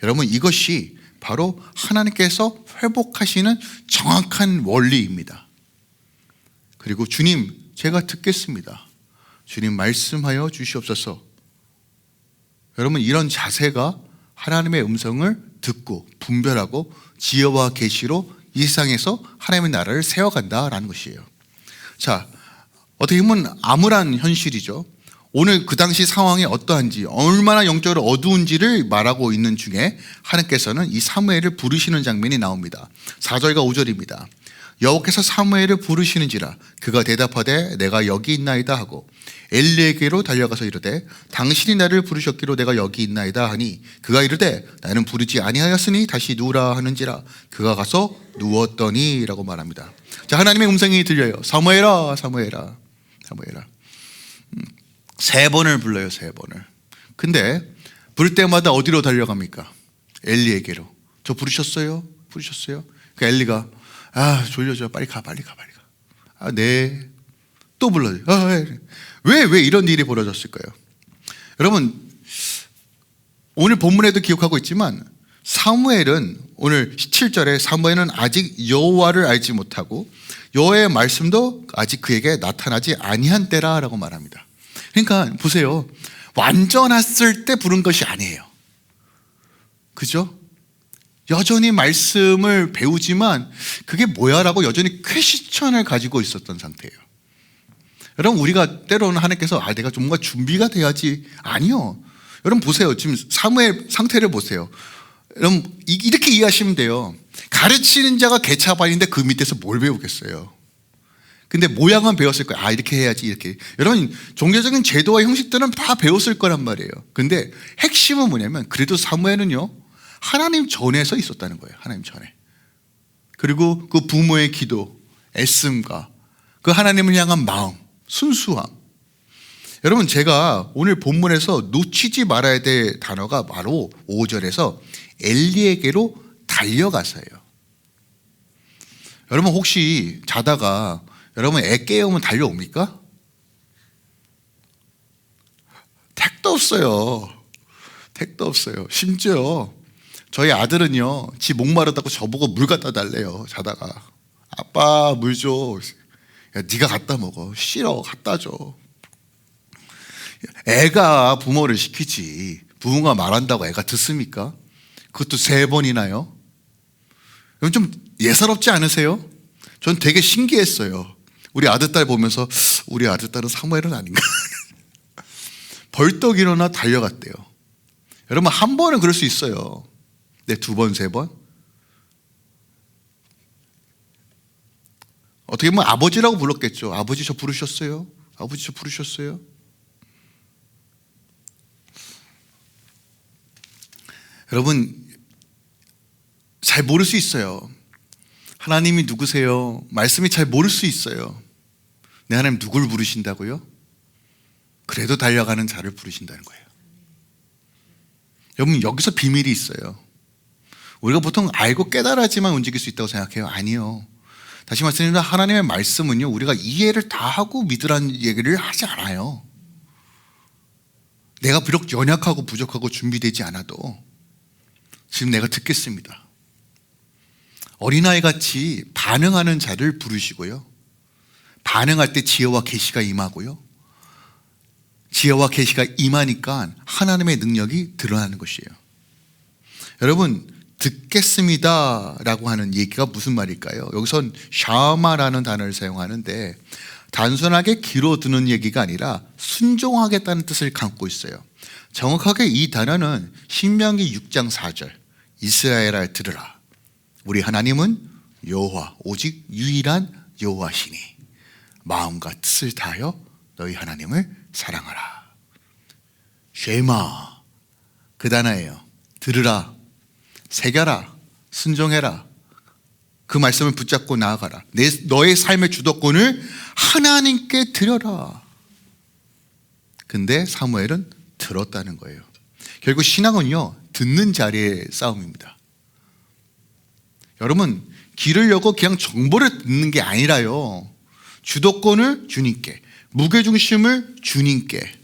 여러분, 이것이 바로 하나님께서 회복하시는 정확한 원리입니다. 그리고 주님, 제가 듣겠습니다. 주님, 말씀하여 주시옵소서. 여러분, 이런 자세가 하나님의 음성을 듣고 분별하고 지혜와 계시로 이 세상에서 하나님의 나라를 세워간다라는 것이에요. 자, 어떻게 보면 암울한 현실이죠. 오늘 그 당시 상황이 어떠한지, 얼마나 영적으로 어두운지를 말하고 있는 중에 하나님께서는 이 사무엘을 부르시는 장면이 나옵니다. 4절과 5절입니다. 여호와께서 사무엘을 부르시는지라 그가 대답하되 내가 여기 있나이다 하고 엘리에게로 달려가서 이르되 당신이 나를 부르셨기로 내가 여기 있나이다 하니 그가 이르되 나는 부르지 아니하였으니 다시 누우라 하는지라 그가 가서 누웠더니 라고 말합니다. 자, 하나님의 음성이 들려요. 사무엘아 사무엘아 사무엘아. 3번을 불러요. 3번을. 근데 부를 때마다 어디로 달려갑니까? 엘리에게로. 저 부르셨어요? 부르셨어요? 그 엘리가 졸려져. 빨리 가. 네. 또 불러요. 왜 이런 일이 벌어졌을까요? 여러분, 오늘 본문에도 기억하고 있지만 사무엘은 오늘 17절에 사무엘은 아직 여호와를 알지 못하고 여호와의 말씀도 아직 그에게 나타나지 아니한 때라라고 말합니다. 그러니까 보세요. 완전했을 때 부른 것이 아니에요. 그죠? 여전히 말씀을 배우지만 그게 뭐야라고 여전히 퀘스천을 가지고 있었던 상태예요. 여러분, 우리가 때로는 하나님께서 내가 좀 뭔가 준비가 돼야지. 아니요. 여러분 보세요. 지금 사무엘 상태를 보세요. 여러분 이렇게 이해하시면 돼요. 가르치는 자가 개차반인데 그 밑에서 뭘 배우겠어요. 근데 모양은 배웠을 거예요. 이렇게 해야지 이렇게. 여러분 종교적인 제도와 형식들은 다 배웠을 거란 말이에요. 근데 핵심은 뭐냐면 그래도 사무엘은요 하나님 전에서 있었다는 거예요. 하나님 전에. 그리고 그 부모의 기도, 애씀과 그 하나님을 향한 마음, 순수함. 여러분 제가 오늘 본문에서 놓치지 말아야 될 단어가 바로 5절에서 엘리에게로 달려가서요. 여러분 혹시 자다가 여러분 애 깨우면 달려옵니까? 택도 없어요. 택도 없어요. 심지어 저희 아들은요 지 목마르다고 저보고 물 갖다 달래요. 자다가 아빠 물 줘. 야, 네가 갖다 먹어. 싫어. 갖다 줘. 애가 부모를 시키지 부모가 말한다고 애가 듣습니까? 그것도 3번이나요? 좀 예사롭지 않으세요? 전 되게 신기했어요. 우리 아들딸 보면서 우리 아들딸은 사무엘은 아닌가? 벌떡 일어나 달려갔대요. 여러분 한 번은 그럴 수 있어요. 네, 2번, 3번? 어떻게 보면 아버지라고 불렀겠죠. 아버지 저 부르셨어요? 아버지 저 부르셨어요? 여러분 잘 모를 수 있어요. 하나님이 누구세요? 말씀이 잘 모를 수 있어요. 내 하나님 누굴 부르신다고요? 그래도 달려가는 자를 부르신다는 거예요. 여러분 여기서 비밀이 있어요. 우리가 보통 알고 깨달아야지만 움직일 수 있다고 생각해요. 아니요. 다시 말씀드리면 하나님의 말씀은요 우리가 이해를 다 하고 믿으라는 얘기를 하지 않아요. 내가 비록 연약하고 부족하고 준비되지 않아도 지금 내가 듣겠습니다. 어린아이 같이 반응하는 자를 부르시고요. 반응할 때 지혜와 계시가 임하고요. 지혜와 계시가 임하니까 하나님의 능력이 드러나는 것이에요. 여러분 듣겠습니다 라고 하는 얘기가 무슨 말일까요? 여기선 샤마라는 단어를 사용하는데 단순하게 귀로 듣는 얘기가 아니라 순종하겠다는 뜻을 담고 있어요. 정확하게 이 단어는 신명기 6장 4절 이스라엘아 들으라 우리 하나님은 여호와 오직 유일한 여호와시니 마음과 뜻을 다하여 너희 하나님을 사랑하라. 쉐마 그 단어예요. 들으라, 새겨라, 순종해라. 그 말씀을 붙잡고 나아가라. 너의 삶의 주도권을 하나님께 드려라. 근데 사무엘은 들었다는 거예요. 결국 신앙은요 듣는 자리의 싸움입니다. 여러분 귀를 열고 그냥 정보를 듣는 게 아니라요 주도권을 주님께, 무게중심을 주님께.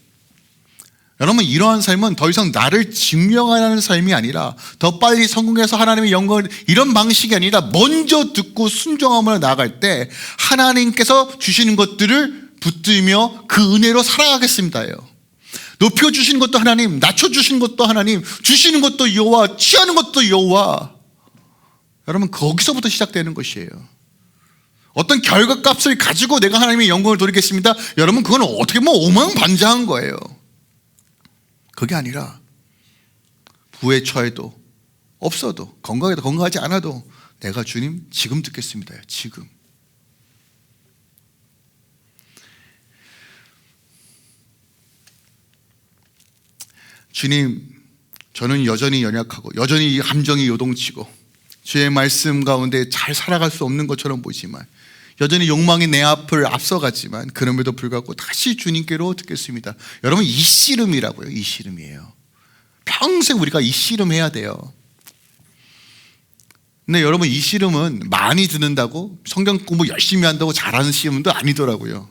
여러분 이러한 삶은 더 이상 나를 증명하는 삶이 아니라 더 빨리 성공해서 하나님의 영광을 이런 방식이 아니라 먼저 듣고 순종함으로 나아갈 때 하나님께서 주시는 것들을 붙들며 그 은혜로 살아가겠습니다요. 높여주시는 것도 하나님, 낮춰주시는 것도 하나님, 주시는 것도 여호와, 취하는 것도 여호와. 여러분 거기서부터 시작되는 것이에요. 어떤 결과값을 가지고 내가 하나님의 영광을 돌리겠습니다. 여러분, 그건 어떻게 보면 오만반자한 거예요. 그게 아니라 부에 처해도 없어도 건강하지 않아도 내가 주님 지금 듣겠습니다. 지금. 주님, 저는 여전히 연약하고 여전히 감정이 요동치고 주의 말씀 가운데 잘 살아갈 수 없는 것처럼 보이지만 여전히 욕망이 내 앞을 앞서가지만 그럼에도 불구하고 다시 주님께로 듣겠습니다. 여러분, 이 씨름이라고요. 이 씨름이에요. 평생 우리가 이 씨름해야 돼요. 근데 여러분, 이 씨름은 많이 듣는다고 성경 공부 열심히 한다고 잘하는 씨름도 아니더라고요.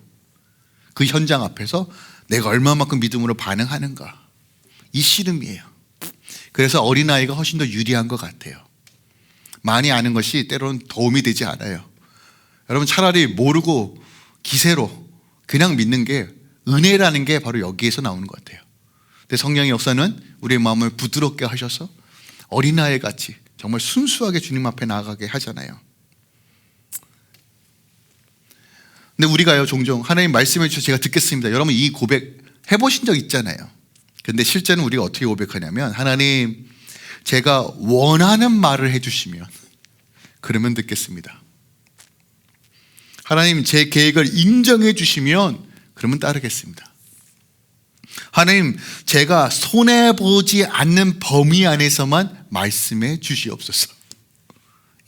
그 현장 앞에서 내가 얼마만큼 믿음으로 반응하는가, 이 씨름이에요. 그래서 어린아이가 훨씬 더 유리한 것 같아요. 많이 아는 것이 때로는 도움이 되지 않아요. 여러분, 차라리 모르고 기세로 그냥 믿는 게 은혜라는 게 바로 여기에서 나오는 것 같아요. 근데 성령의 역사는 우리의 마음을 부드럽게 하셔서 어린아이 같이 정말 순수하게 주님 앞에 나아가게 하잖아요. 근데 우리가요, 종종 하나님 말씀해 주셔서 제가 듣겠습니다. 여러분, 이 고백 해보신 적 있잖아요. 근데 실제는 우리가 어떻게 고백하냐면, 하나님, 제가 원하는 말을 해주시면 그러면 듣겠습니다. 하나님, 제 계획을 인정해 주시면 그러면 따르겠습니다. 하나님, 제가 손해보지 않는 범위 안에서만 말씀해 주시옵소서.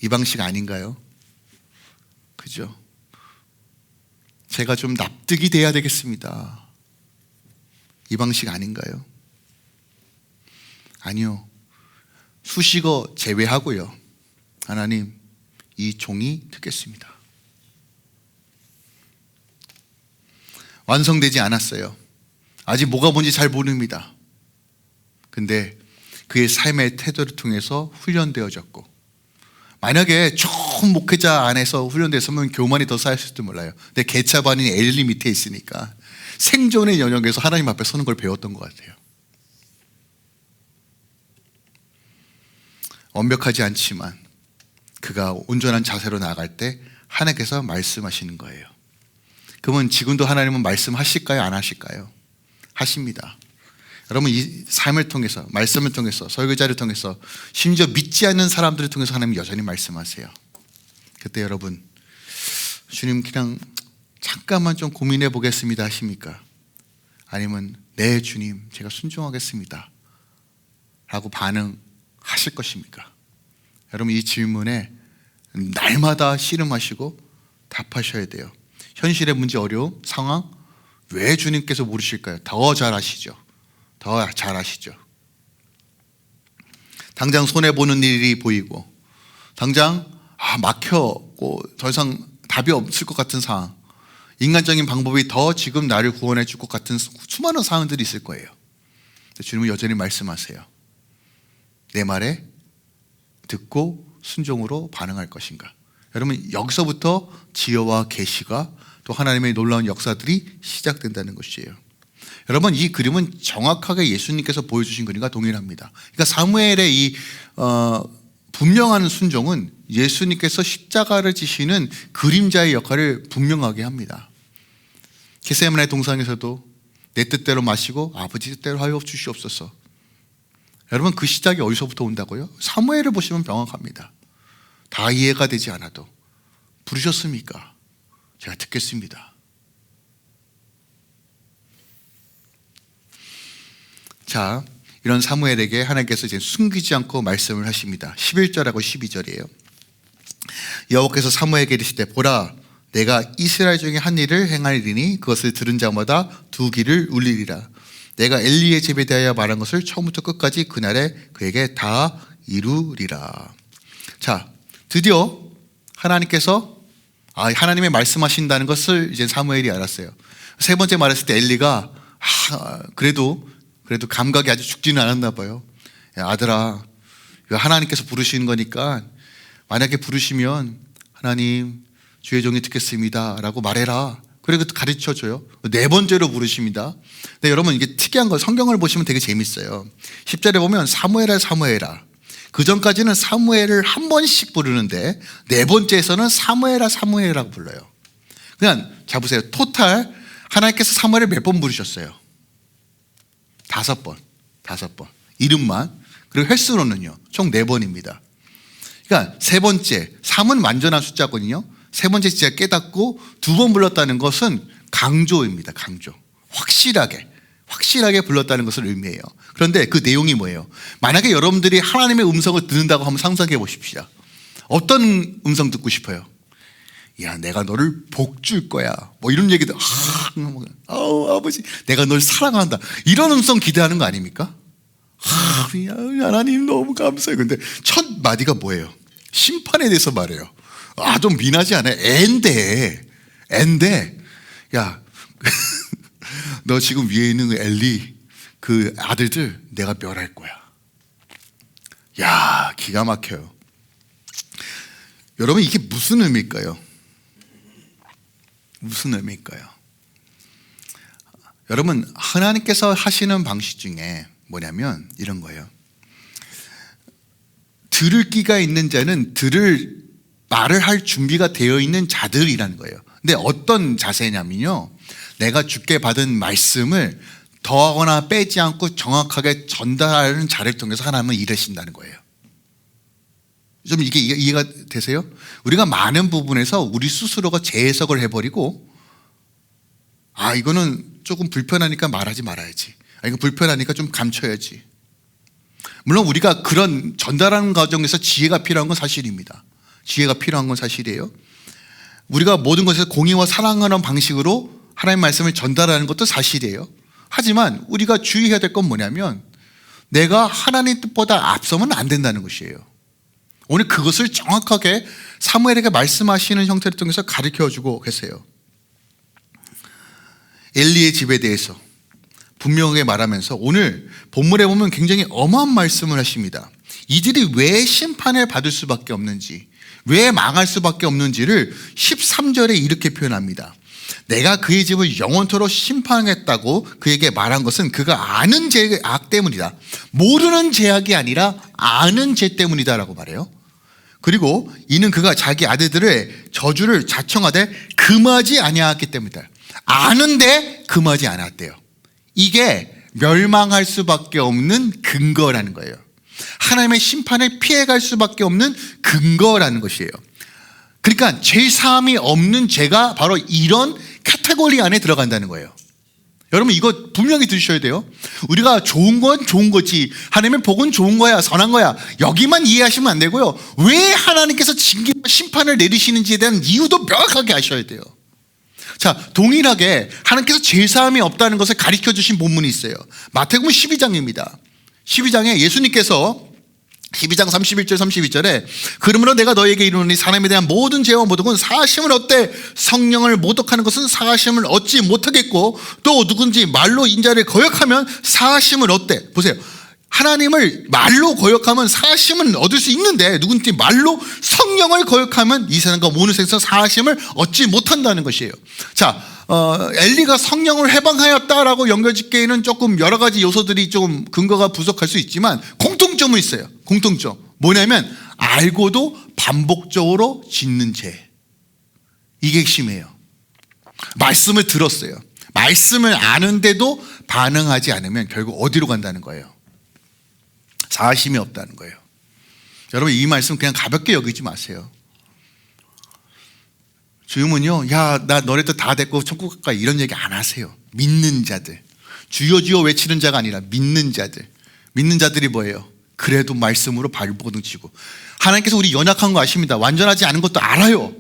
이 방식 아닌가요? 그죠? 제가 좀 납득이 돼야 되겠습니다. 이 방식 아닌가요? 아니요. 수식어 제외하고요. 하나님, 이 종이 듣겠습니다. 완성되지 않았어요. 아직 뭐가 뭔지 잘 모릅니다. 근데 그의 삶의 태도를 통해서 훈련되어졌고, 만약에 좋은 목회자 안에서 훈련됐으면 교만이 더 쌓였을지도 몰라요. 근데 개차반인 엘리 밑에 있으니까 생존의 영역에서 하나님 앞에 서는 걸 배웠던 것 같아요. 완벽하지 않지만 그가 온전한 자세로 나아갈 때 하나님께서 말씀하시는 거예요. 그러면 지금도 하나님은 말씀하실까요? 안 하실까요? 하십니다. 여러분, 이 삶을 통해서, 말씀을 통해서, 설교자를 통해서, 심지어 믿지 않는 사람들을 통해서 하나님은 여전히 말씀하세요. 그때 여러분, 주님 그냥 잠깐만 좀 고민해 보겠습니다 하십니까? 아니면 네 주님, 제가 순종하겠습니다 라고 반응하실 것입니까? 여러분, 이 질문에 날마다 씨름하시고 답하셔야 돼요. 현실의 문제, 어려움, 상황, 왜 주님께서 모르실까요? 더 잘 아시죠. 더 잘 아시죠. 당장 손해보는 일이 보이고, 당장 막혔고 더 이상 답이 없을 것 같은 상황, 인간적인 방법이 더 지금 나를 구원해 줄 것 같은 수많은 상황들이 있을 거예요. 주님은 여전히 말씀하세요. 내 말에 듣고 순종으로 반응할 것인가? 여러분, 여기서부터 지혜와 계시가 또 하나님의 놀라운 역사들이 시작된다는 것이에요. 여러분, 이 그림은 정확하게 예수님께서 보여주신 그림과 동일합니다. 그러니까 사무엘의 이 분명한 순종은 예수님께서 십자가를 지시는 그림자의 역할을 분명하게 합니다. 겟세마네 동산에서도 내 뜻대로 마시고 아버지 뜻대로 하여 주시옵소서. 여러분, 그 시작이 어디서부터 온다고요? 사무엘을 보시면 명확합니다. 다 이해가 되지 않아도 부르셨습니까? 제가 듣겠습니다. 자, 이런 사무엘에게 하나님께서 이제 숨기지 않고 말씀을 하십니다. 11절하고 12절이에요. 여호와께서 사무엘에게 이르시되, 보라, 내가 이스라엘 중에 한 일을 행하리니 그것을 들은 자마다 두 귀를 울리리라. 내가 엘리의 집에 대하여 말한 것을 처음부터 끝까지 그날에 그에게 다 이루리라. 자, 드디어 하나님께서 하나님의 말씀하신다는 것을 이제 사무엘이 알았어요. 세 번째 말했을 때 엘리가 그래도 감각이 아주 죽지는 않았나 봐요. 야, 아들아, 하나님께서 부르시는 거니까 만약에 부르시면 하나님, 주의 종이 듣겠습니다 라고 말해라. 그리고 가르쳐줘요. 네 번째로 부르십니다. 근데 여러분, 이게 특이한 거, 성경을 보시면 되게 재밌어요. 10절에 보면 사무엘아 사무엘아. 그 전까지는 사무엘을 한 번씩 부르는데 네 번째에서는 사무엘아 사무엘이라고 불러요. 그냥 자 보세요. 토탈 하나님께서 사무엘을 몇 번 부르셨어요? 5번. 이름만. 그리고 횟수로는요 총 4번입니다. 그러니까 세 번째, 3은 완전한 숫자거든요. 세 번째 진짜 깨닫고 2번 불렀다는 것은 강조입니다. 강조. 확실하게 불렀다는 것을 의미해요. 그런데 그 내용이 뭐예요? 만약에 여러분들이 하나님의 음성을 듣는다고 한번 상상해 보십시오. 어떤 음성 듣고 싶어요? 야, 내가 너를 복 줄 거야. 뭐 이런 얘기도, 아버지, 내가 널 사랑한다. 이런 음성 기대하는 거 아닙니까? 하나님 너무 감사해요. 근데 첫 마디가 뭐예요? 심판에 대해서 말해요. 좀 미나지 않아요? 앤데, 야, 너 지금 위에 있는 그 엘리, 그 아들들 내가 멸할 거야. 야, 기가 막혀요. 여러분, 이게 무슨 의미일까요? 무슨 의미일까요? 여러분, 하나님께서 하시는 방식 중에 뭐냐면 이런 거예요. 들을 끼가 있는 자는 말을 할 준비가 되어 있는 자들이라는 거예요. 근데 어떤 자세냐면요, 내가 주께 받은 말씀을 더하거나 빼지 않고 정확하게 전달하는 자를 통해서 하나님은 일하신다는 거예요. 좀 이게 이해가 되세요? 우리가 많은 부분에서 우리 스스로가 재해석을 해버리고, 이거는 조금 불편하니까 말하지 말아야지. 이거 불편하니까 좀 감춰야지. 물론 우리가 그런 전달하는 과정에서 지혜가 필요한 건 사실입니다. 지혜가 필요한 건 사실이에요. 우리가 모든 것에서 공의와 사랑하는 방식으로 하나님의 말씀을 전달하는 것도 사실이에요. 하지만 우리가 주의해야 될 건 뭐냐면 내가 하나님 뜻보다 앞서면 안 된다는 것이에요. 오늘 그것을 정확하게 사무엘에게 말씀하시는 형태를 통해서 가르쳐주고 계세요. 엘리의 집에 대해서 분명하게 말하면서 오늘 본문에 보면 굉장히 어마어마한 말씀을 하십니다. 이들이 왜 심판을 받을 수밖에 없는지, 왜 망할 수밖에 없는지를 13절에 이렇게 표현합니다. 내가 그의 집을 영원토록 심판하겠다고 그에게 말한 것은 그가 아는 죄악 때문이다. 모르는 죄악이 아니라 아는 죄 때문이다 라고 말해요. 그리고 이는 그가 자기 아들들의 저주를 자청하되 금하지 아니하였기 때문이다. 아는데 금하지 않았대요. 이게 멸망할 수밖에 없는 근거라는 거예요. 하나님의 심판을 피해갈 수밖에 없는 근거라는 것이에요. 그러니까 죄사함이 없는 죄가 바로 이런 카테고리 안에 들어간다는 거예요. 여러분, 이거 분명히 들으셔야 돼요. 우리가 좋은 건 좋은 거지, 하나님의 복은 좋은 거야, 선한 거야, 여기만 이해하시면 안 되고요, 왜 하나님께서 징계와 심판을 내리시는지에 대한 이유도 명확하게 아셔야 돼요. 자, 동일하게 하나님께서 죄사함이 없다는 것을 가르쳐 주신 본문이 있어요. 마태복음 12장입니다 12장에 예수님께서 12장 31절 32절에 그러므로 내가 너에게 이르노니 사람에 대한 모든 죄와 모독은 사하심을 얻되 성령을 모독하는 것은 사하심을 얻지 못하겠고, 또 누군지 말로 인자를 거역하면 사하심을 얻되. 보세요, 하나님을 말로 거역하면 사하심은 얻을 수 있는데 누군지 말로 성령을 거역하면 이 세상과 모든 세상에서 사하심을 얻지 못한다는 것이에요. 자, 엘리가 성령을 해방하였다라고 연결짓기에는 조금 여러 가지 요소들이 좀 근거가 부족할 수 있지만 공통점은 있어요. 공통점 뭐냐면 알고도 반복적으로 짓는 죄. 이게 핵심이에요. 말씀을 들었어요. 말씀을 아는데도 반응하지 않으면 결국 어디로 간다는 거예요? 사심이 없다는 거예요. 여러분, 이 말씀 그냥 가볍게 여기지 마세요. 주님은요, 야, 나 너네 뜻 다 됐고 천국 갈까, 이런 얘기 안 하세요. 믿는 자들, 주여 주여 외치는 자가 아니라 믿는 자들. 믿는 자들이 뭐예요? 그래도 말씀으로 발버둥 치고. 하나님께서 우리 연약한 거 아십니다. 완전하지 않은 것도 알아요.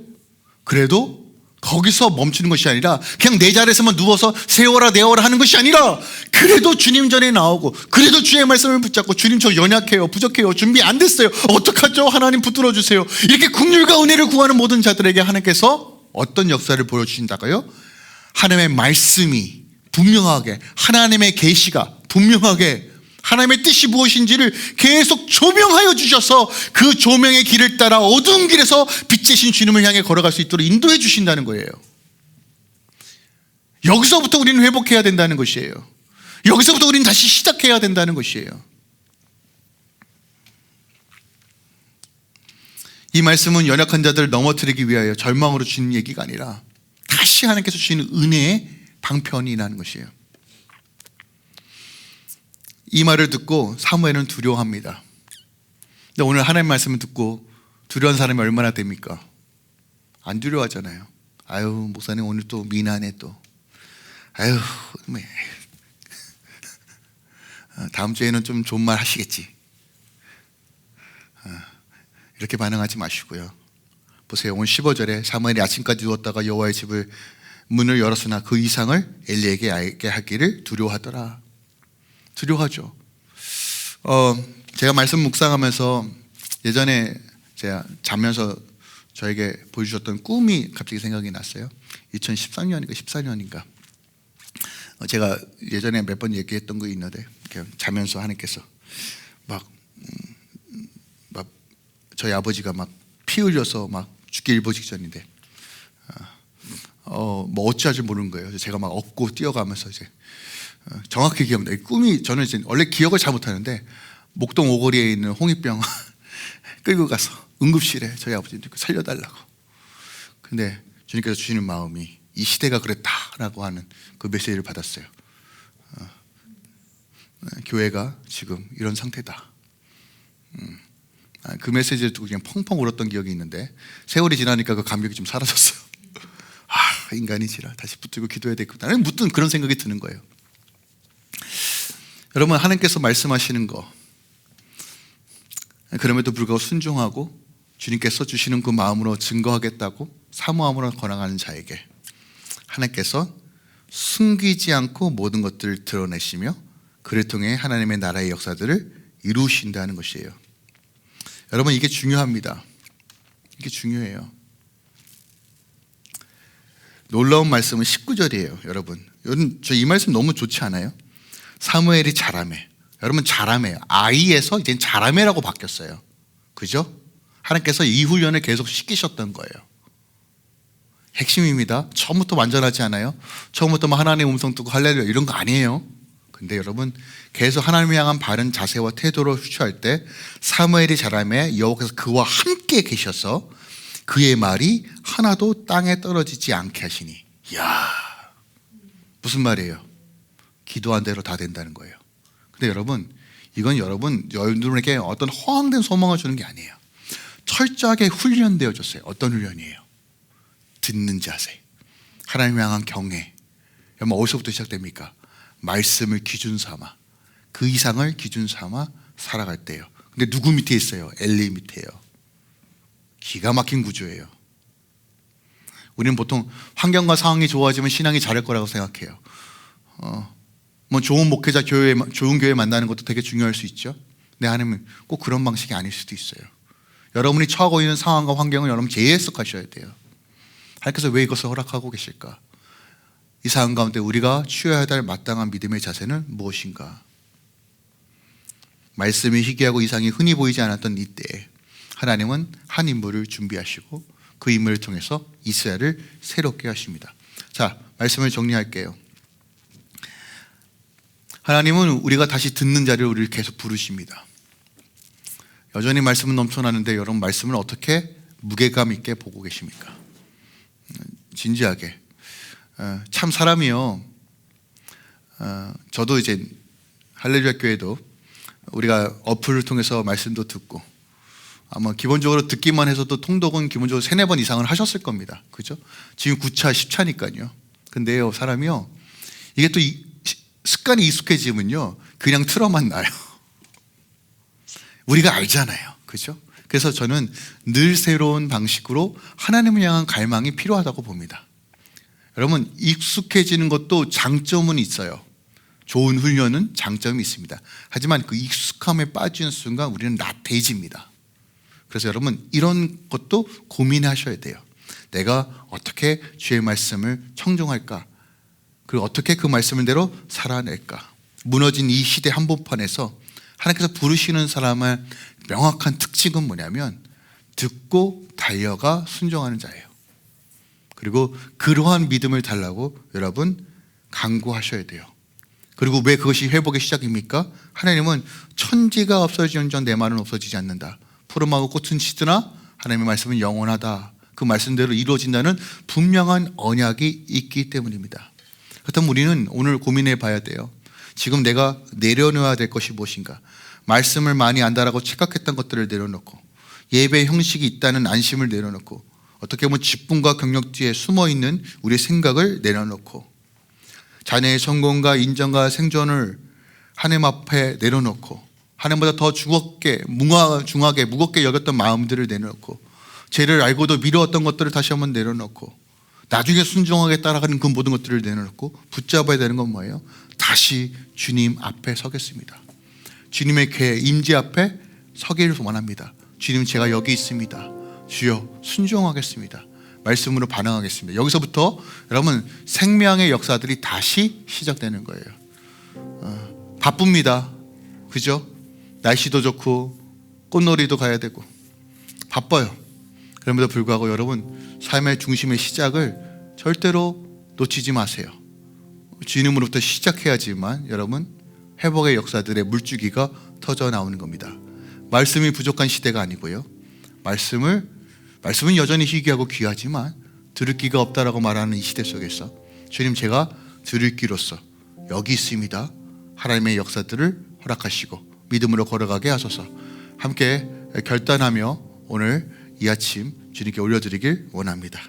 그래도 거기서 멈추는 것이 아니라 그냥 내 자리에서만 누워서 세워라 내워라 하는 것이 아니라 그래도 주님 전에 나오고, 그래도 주의 말씀을 붙잡고, 주님 저 연약해요, 부족해요, 준비 안 됐어요, 어떡하죠, 하나님 붙들어 주세요, 이렇게 긍휼과 은혜를 구하는 모든 자들에게 하나님께서 어떤 역사를 보여주신다고요? 하나님의 말씀이 분명하게, 하나님의 계시가 분명하게 하나님의 뜻이 무엇인지를 계속 조명하여 주셔서 그 조명의 길을 따라 어두운 길에서 빛이신 주님을 향해 걸어갈 수 있도록 인도해 주신다는 거예요. 여기서부터 우리는 회복해야 된다는 것이에요. 여기서부터 우리는 다시 시작해야 된다는 것이에요. 이 말씀은 연약한 자들을 넘어뜨리기 위하여 절망으로 주는 얘기가 아니라 다시 하나님께서 주시는 은혜의 방편이라는 것이에요. 이 말을 듣고 사무엘은 두려워합니다. 근데 오늘 하나님 말씀을 듣고 두려운 사람이 얼마나 됩니까? 안 두려워하잖아요. 아유, 목사님 오늘 또 미나네 또. 아유, 다음 주에는 좀 좋은 말 하시겠지. 이렇게 반응하지 마시고요. 보세요. 오늘 15절에 사무엘이 아침까지 누웠다가 여호와의 집을 문을 열었으나 그 이상을 엘리에게 알게 하기를 두려워하더라. 두려워하죠. 제가 말씀 묵상하면서 예전에 제가 자면서 저에게 보여주셨던 꿈이 갑자기 생각이 났어요. 2013년인가 14년인가 제가 예전에 몇 번 얘기했던 거 있는데 이렇게 자면서 하나님께서 막 저희 아버지가 막 피 흘려서 막 죽기 일보 직전인데 뭐 어찌할 줄 모르는 거예요. 제가 막 업고 뛰어가면서 이제 정확히 기억나요. 꿈이 저는 이제 원래 기억을 잘 못하는데 목동 오거리에 있는 홍익병 끌고 가서 응급실에 저희 아버지 살려달라고. 근데 주님께서 주시는 마음이 이 시대가 그랬다라고 하는 그 메시지를 받았어요. 교회가 지금 이런 상태다. 그 메시지를 듣고 그냥 펑펑 울었던 기억이 있는데 세월이 지나니까 그 감격이 좀 사라졌어요. 인간이지라 다시 붙들고 기도해야 되겠구나. 나는 무튼 그런 생각이 드는 거예요. 여러분, 하나님께서 말씀하시는 거 그럼에도 불구하고 순종하고 주님께서 주시는 그 마음으로 증거하겠다고 사모함으로 권항하는 자에게 하나님께서 숨기지 않고 모든 것들을 드러내시며 그를 통해 하나님의 나라의 역사들을 이루신다는 것이에요. 여러분, 이게 중요합니다. 이게 중요해요. 놀라운 말씀은 19절이에요. 여러분, 저 이 말씀 너무 좋지 않아요? 사무엘이 자라매. 여러분, 자라매, 아이에서 이제 자라매라고 바뀌었어요. 그죠? 하나님께서 이 훈련을 계속 시키셨던 거예요. 핵심입니다. 처음부터 완전하지 않아요? 처음부터 뭐 하나님의 음성 듣고 할렐루야 이런 거 아니에요. 근데 여러분, 계속 하나님을 향한 바른 자세와 태도를 취할 때 사무엘이 자라매 여호와께서 그와 함께 계셔서 그의 말이 하나도 땅에 떨어지지 않게 하시니. 이야, 무슨 말이에요? 기도한 대로 다 된다는 거예요. 근데 여러분, 이건 여러분에게 어떤 허황된 소망을 주는 게 아니에요. 철저하게 훈련되어졌어요. 어떤 훈련이에요? 듣는 자세, 하나님을 향한 경외. 여러분, 어디서부터 시작됩니까? 말씀을 기준 삼아, 그 이상을 기준 삼아 살아갈 때요. 근데 누구 밑에 있어요? 엘리 밑에요. 기가 막힌 구조예요. 우리는 보통 환경과 상황이 좋아지면 신앙이 잘할 거라고 생각해요. 뭐 좋은 목회자, 좋은 교회 만나는 것도 되게 중요할 수 있죠. 근데 하나님은 꼭 그런 방식이 아닐 수도 있어요. 여러분이 처하고 있는 상황과 환경을 여러분 재해석하셔야 돼요. 하나님께서 왜 이것을 허락하고 계실까? 이 상황 가운데 우리가 취해야 할 마땅한 믿음의 자세는 무엇인가? 말씀이 희귀하고 이상이 흔히 보이지 않았던 이때에 하나님은 한 인물을 준비하시고 그 인물을 통해서 이스라엘을 새롭게 하십니다. 자, 말씀을 정리할게요. 하나님은 우리가 다시 듣는 자리를 우리를 계속 부르십니다. 여전히 말씀은 넘쳐나는데 여러분, 말씀을 어떻게 무게감 있게 보고 계십니까? 진지하게. 참 사람이요. 저도 이제 할렐루야 교회도 우리가 어플을 통해서 말씀도 듣고 아마 기본적으로 듣기만 해서도 통독은 기본적으로 3-4번 이상을 하셨을 겁니다. 그죠? 지금 9차, 10차니까요. 근데요, 사람이요, 이게 또 습관이 익숙해지면요, 그냥 틀어만 놔요. 우리가 알잖아요. 그죠? 그래서 저는 늘 새로운 방식으로 하나님을 향한 갈망이 필요하다고 봅니다. 여러분, 익숙해지는 것도 장점은 있어요. 좋은 훈련은 장점이 있습니다. 하지만 그 익숙함에 빠지는 순간 우리는 나태해집니다. 그래서 여러분, 이런 것도 고민하셔야 돼요. 내가 어떻게 주의 말씀을 청종할까? 그리고 어떻게 그 말씀을 대로 살아낼까? 무너진 이 시대 한복판에서 하나님께서 부르시는 사람의 명확한 특징은 뭐냐면 듣고 달려가 순종하는 자예요. 그리고 그러한 믿음을 달라고 여러분 간구하셔야 돼요. 그리고 왜 그것이 회복의 시작입니까? 하나님은 천지가 없어지는 전 내 말은 없어지지 않는다. 푸름하고 꽃은 시드나 하나님의 말씀은 영원하다. 그 말씀대로 이루어진다는 분명한 언약이 있기 때문입니다. 그렇다면 우리는 오늘 고민해 봐야 돼요. 지금 내가 내려놓아야 될 것이 무엇인가? 말씀을 많이 안다라고 착각했던 것들을 내려놓고, 예배 형식이 있다는 안심을 내려놓고, 어떻게 보면 직분과 경력 뒤에 숨어있는 우리의 생각을 내려놓고, 자녀의 성공과 인정과 생존을 하나님 앞에 내려놓고, 하나님보다 더 중하게 무겁게 여겼던 마음들을 내려놓고, 죄를 알고도 미루었던 것들을 다시 한번 내려놓고, 나중에 순종하게 따라가는 그 모든 것들을 내려놓고 붙잡아야 되는 건 뭐예요? 다시 주님 앞에 서겠습니다. 주님의 궤 임재 앞에 서기를 원합니다. 주님, 제가 여기 있습니다. 주여, 순종하겠습니다. 말씀으로 반응하겠습니다. 여기서부터 여러분 생명의 역사들이 다시 시작되는 거예요. 바쁩니다. 그죠? 날씨도 좋고 꽃놀이도 가야 되고 바빠요. 그럼에도 불구하고 여러분 삶의 중심의 시작을 절대로 놓치지 마세요. 주님으로부터 시작해야지만 여러분 회복의 역사들의 물줄기가 터져 나오는 겁니다. 말씀이 부족한 시대가 아니고요. 말씀은 여전히 희귀하고 귀하지만 들을 귀가 없다라고 말하는 이 시대 속에서 주님, 제가 들을 귀로서 여기 있습니다. 하나님의 역사들을 허락하시고 믿음으로 걸어가게 하소서. 함께 결단하며 오늘 이 아침 주님께 올려드리길 원합니다.